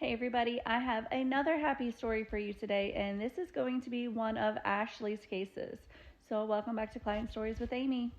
Hey everybody, I have another happy story for you today, and this is going to be one of Ashley's cases. So, welcome back to Client Stories with Amy.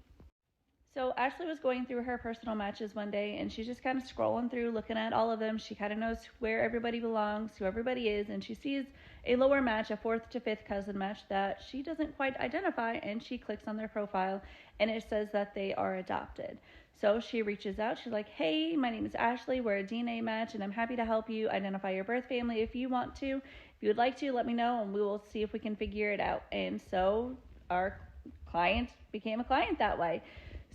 So, Ashley was going through her personal matches one day, and she's just kind of scrolling through, looking at all of them. She kind of knows where everybody belongs, who everybody is, and she sees a lower match, a fourth to fifth cousin match that she doesn't quite identify, and she clicks on their profile, and it says that they are adopted. So she reaches out. She's like, hey, my name is Ashley. We're a DNA match, and I'm happy to help you identify your birth family if you want to. If you would like to, let me know, and we will see if we can figure it out. And so our client became a client that way.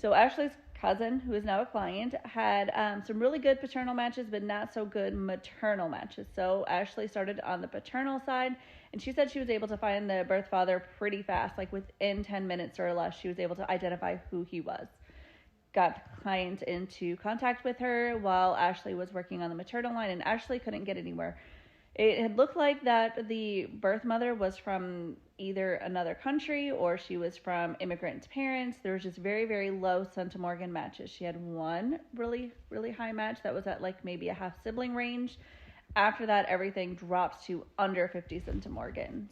So Ashley's cousin, who is now a client, had some really good paternal matches, but not so good maternal matches. So Ashley started on the paternal side, and she said she was able to find the birth father pretty fast, like within 10 minutes or less. She was able to identify who he was. Got the client into contact with her while Ashley was working on the maternal line, and Ashley couldn't get anywhere. It had looked like that the birth mother was from either another country or she was from immigrant parents. There was just very, very low centimorgan matches. She had one really, really high match that was at like maybe a half sibling range. After that, everything drops to under 50 centimorgans.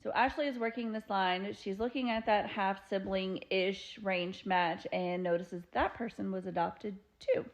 So Ashley is working this line. She's looking at that half sibling-ish range match and notices that person was adopted too.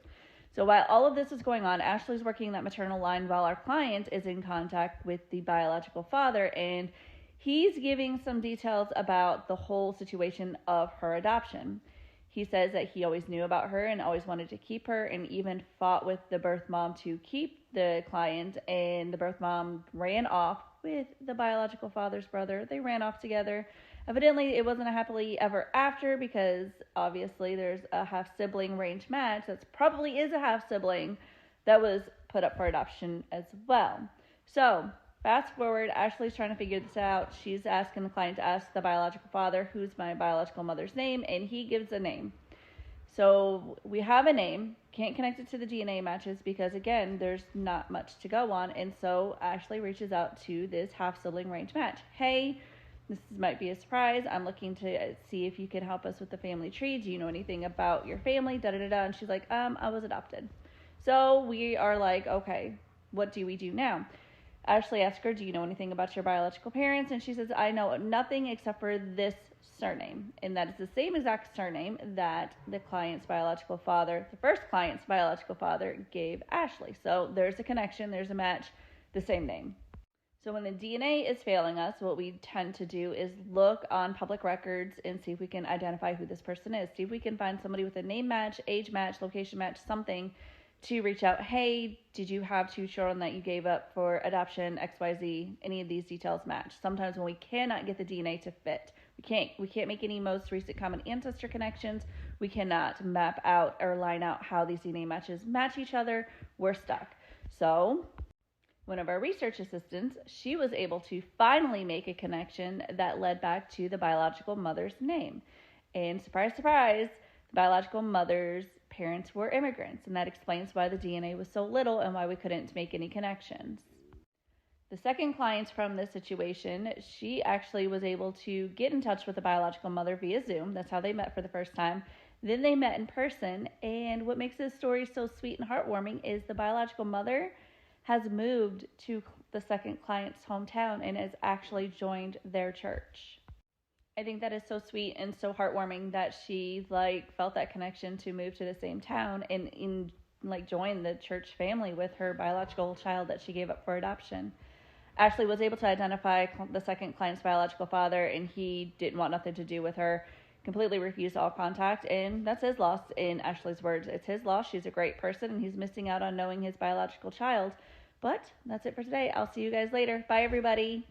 So while all of this is going on, Ashley's working that maternal line while our client is in contact with the biological father, and he's giving some details about the whole situation of her adoption. He says that he always knew about her and always wanted to keep her, and even fought with the birth mom to keep the client, and the birth mom ran off with the biological father's brother. They ran off together. Evidently, it wasn't a happily ever after because obviously there's a half sibling range match that probably is a half sibling that was put up for adoption as well. So, fast forward, Ashley's trying to figure this out. She's asking the client to ask the biological father, who's my biological mother's name, and he gives a name. So we have a name, can't connect it to the DNA matches because, again, there's not much to go on. And so Ashley reaches out to this half-sibling range match. Hey, this might be a surprise. I'm looking to see if you can help us with the family tree. Do you know anything about your family? Da-da-da-da. And she's like, I was adopted. So we are like, okay, what do we do now? Ashley asks her, do you know anything about your biological parents? And she says, I know nothing except for this surname. And that is the same exact surname that the client's biological father, the first client's biological father, gave Ashley. So there's a connection, there's a match, the same name. So when the DNA is failing us, what we tend to do is look on public records and see if we can identify who this person is. See if we can find somebody with a name match, age match, location match, something to reach out. Hey, did you have two children that you gave up for adoption, XYZ? Any of these details match? Sometimes when we cannot get the DNA to fit, we can't make any most recent common ancestor connections. We cannot map out or line out how these DNA matches match each other. We're stuck. So one of our research assistants, she was able to finally make a connection that led back to the biological mother's name. And surprise, surprise, the biological mother's parents were immigrants, and that explains why the DNA was so little and why we couldn't make any connections. The second client from this situation, she actually was able to get in touch with the biological mother via Zoom. That's how they met for the first time. Then they met in person, and what makes this story so sweet and heartwarming is the biological mother has moved to the second client's hometown and has actually joined their church. I think that is so sweet and so heartwarming that she felt that connection to move to the same town and join the church family with her biological child that she gave up for adoption. Ashley was able to identify the second client's biological father, and he didn't want nothing to do with her, completely refused all contact, and that's his loss. In Ashley's words, it's his loss. She's a great person, and he's missing out on knowing his biological child. But that's it for today. I'll see you guys later. Bye, everybody.